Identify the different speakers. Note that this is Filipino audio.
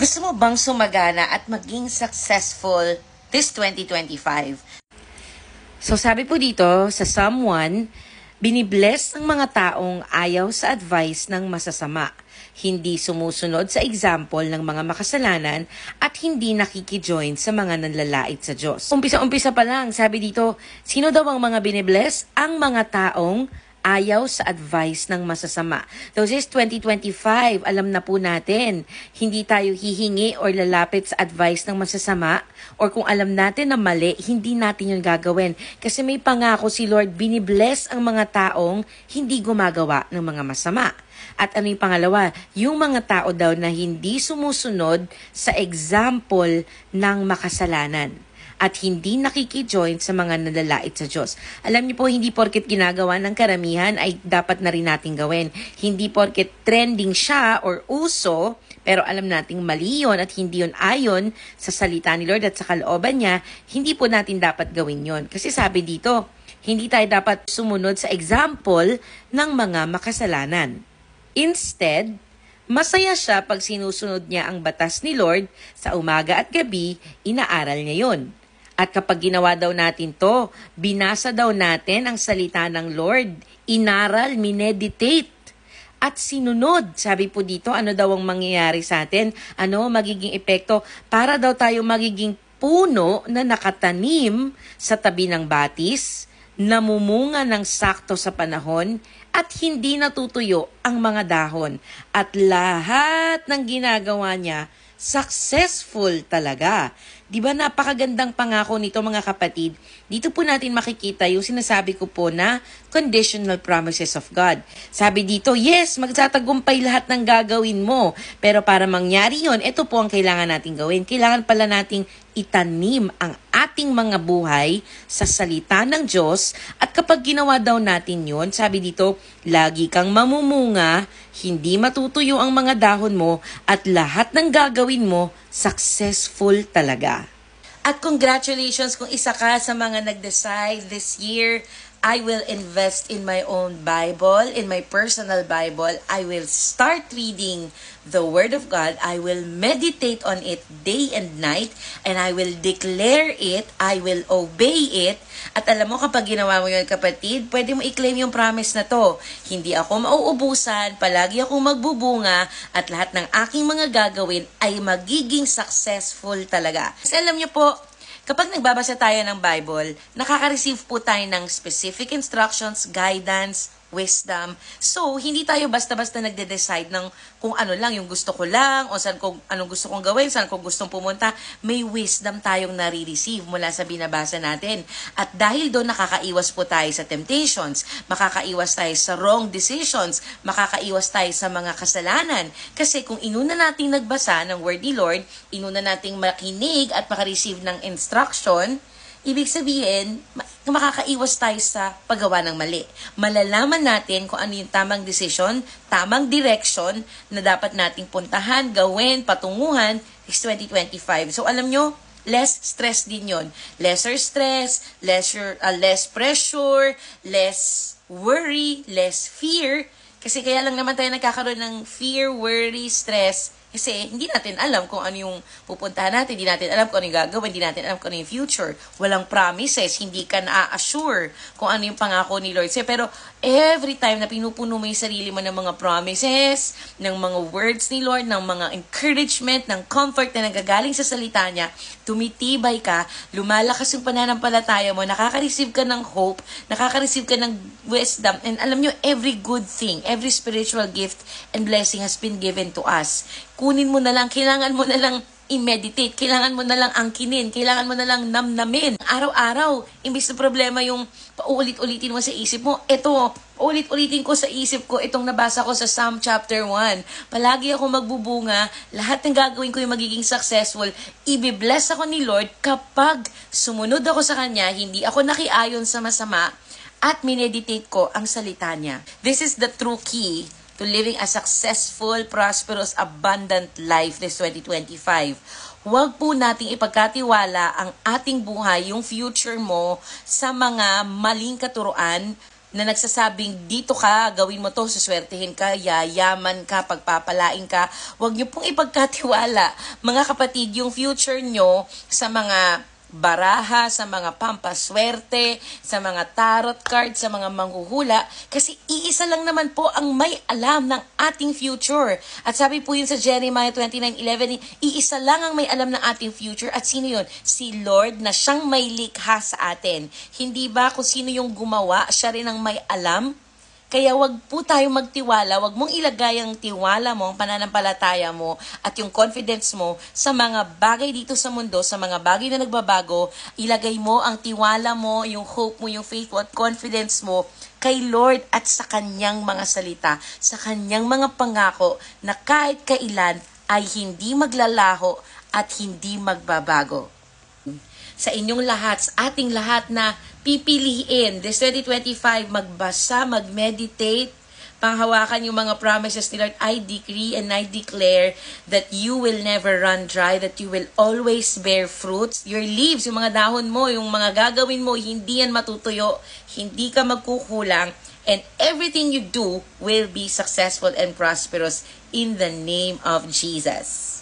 Speaker 1: Gusto mo bang sumagana at maging successful this 2025? So sabi po dito sa Psalm 1, binibless ng mga taong ayaw sa advice ng masasama, hindi sumusunod sa example ng mga makasalanan at hindi nakikijoin sa mga nanlalait sa Diyos. Umpisa-umpisa pa lang, sabi dito, sino daw ang mga binibless? Ang mga taong ayaw sa advice ng masasama. So this 2025, alam na po natin, hindi tayo hihingi or lalapit sa advice ng masasama, or kung alam natin na mali, hindi natin yun gagawin. Kasi may pangako si Lord, binibless ang mga taong hindi gumagawa ng mga masama. At ano yung pangalawa? Yung mga tao daw na hindi sumusunod sa example ng makasalanan at hindi nakikijoin sa mga nalalait sa Diyos. Alam niyo po, hindi porket ginagawa ng karamihan ay dapat na rin natin gawin. Hindi porket trending siya or uso, pero alam nating mali yun at hindi yun ayon sa salita ni Lord at sa kalooban niya, hindi po natin dapat gawin yun. Kasi sabi dito, hindi tayo dapat sumunod sa example ng mga makasalanan. Instead, masaya siya pag sinusunod niya ang batas ni Lord sa umaga at gabi, inaaral niya yun. At kapag ginawa daw natin to, binasa daw natin ang salita ng Lord, inaral, mineditate, at sinunod. Sabi po dito, ano daw ang mangyayari sa atin? Ano magiging epekto? Para daw tayo magiging puno na nakatanim sa tabi ng batis, namumunga ng sakto sa panahon, at hindi natutuyo ang mga dahon. At lahat ng ginagawa niya, successful talaga. Di ba napakagandang pangako nito mga kapatid? Dito po natin makikita yung sinasabi ko po na conditional promises of God. Sabi dito, yes, magtatagumpay lahat ng gagawin mo. Pero para mangyari yon, ito po ang kailangan natin gawin. Kailangan pala nating itanim ang ating mga buhay sa salita ng Diyos. At kapag ginawa daw natin yon, sabi dito, lagi kang mamumunga, hindi matutuyo ang mga dahon mo, at lahat ng gagawin mo, successful talaga. At congratulations kung isa ka sa mga nag-decide this year, I will invest in my own Bible, in my personal Bible. I will start reading the Word of God. I will meditate on it day and night, and I will declare it. I will obey it. At alam mo, kapag ginawa mo yun, kapatid, pwede mo i-claim yung promise na to. Hindi ako mauubusan, palagi akong magbubunga, at lahat ng aking mga gagawin ay magiging successful talaga. Kasi alam niyo po, kapag nagbabasa tayo ng Bible, nakaka-receive po tayo ng specific instructions, guidance, wisdom. So, hindi tayo basta-basta nagde-decide ng kung ano lang, yung gusto ko lang, o saan kung anong gusto kong gawin, saan kung gustong pumunta. May wisdom tayong nare-receive mula sa binabasa natin. At dahil doon, nakakaiwas po tayo sa temptations, makakaiwas tayo sa wrong decisions, makakaiwas tayo sa mga kasalanan. Kasi kung inuna nating nagbasa ng Word ni Lord, inuna nating makinig at makareceive ng instruction, ibig sabihin, makakaiwas tayo sa paggawa ng mali. Malalaman natin kung ano yung tamang decision, tamang direction na dapat nating puntahan, gawin, patunguhan is 2025. So alam nyo, less stress din yon. Lesser stress, less pressure, less worry, less fear. Kasi kaya lang naman tayo nagkakaroon ng fear, worry, stress. Kasi hindi natin alam kung ano yung pupuntahan natin, hindi natin alam kung ano yung gagawin, hindi natin alam kung ano yung future. Walang promises, hindi ka na-assure kung ano yung pangako ni Lord. Pero every time na pinupuno mo yung sarili mo ng mga promises, ng mga words ni Lord, ng mga encouragement, ng comfort na nagagaling sa salita niya, tumitibay ka, lumalakas yung pananampalataya mo, nakaka-receive ka ng hope, nakaka-receive ka ng wisdom, and alam nyo, every good thing, every spiritual gift and blessing has been given to us. Kunin mo na lang, kailangan mo na lang i-meditate, kailangan mo na lang angkinin, kailangan mo na lang namnamin. Araw-araw, imbis na problema yung paulit-ulitin mo sa isip mo, ito, ulit-ulitin ko sa isip ko itong nabasa ko sa Psalm chapter 1. Palagi ako magbubunga, lahat ng gagawin ko yung magiging successful, ibibless ako ni Lord kapag sumunod ako sa Kanya, hindi ako nakiayon sa masama, at mineditate ko ang salita niya. This is the true key to living a successful, prosperous, abundant life this 2025. Huwag po nating ipagkatiwala ang ating buhay, yung future mo, sa mga maling katuruan, na nagsasabing dito ka, gawin mo to, suswertehin ka, yayaman ka, pagpapalain ka. Huwag niyo pong ipagkatiwala, mga kapatid, yung future nyo sa mga baraha, sa mga pampaswerte, sa mga tarot card, sa mga manghuhula, kasi iisa lang naman po ang may alam ng ating future. At sabi po yun sa Jeremiah 29:11, iisa lang ang may alam ng ating future. At sino yun? Si Lord na siyang may likha sa atin. Hindi ba kung sino yung gumawa, siya rin ang may alam? Kaya wag po tayo magtiwala, wag mong ilagay ang tiwala mo, ang pananampalataya mo, at yung confidence mo sa mga bagay dito sa mundo, sa mga bagay na nagbabago. Ilagay mo ang tiwala mo, yung hope mo, yung faith mo, at confidence mo kay Lord at sa kanyang mga salita, sa kanyang mga pangako na kahit kailan ay hindi maglalaho at hindi magbabago. Sa inyong lahat, sa ating lahat na pipiliin this 2025, magbasa, mag-meditate, panghawakan yung mga promises ni Lord. I decree and I declare that you will never run dry, that you will always bear fruits. Your leaves, yung mga dahon mo, yung mga gagawin mo, hindi yan matutuyo, hindi ka magkukulang, and everything you do will be successful and prosperous in the name of Jesus.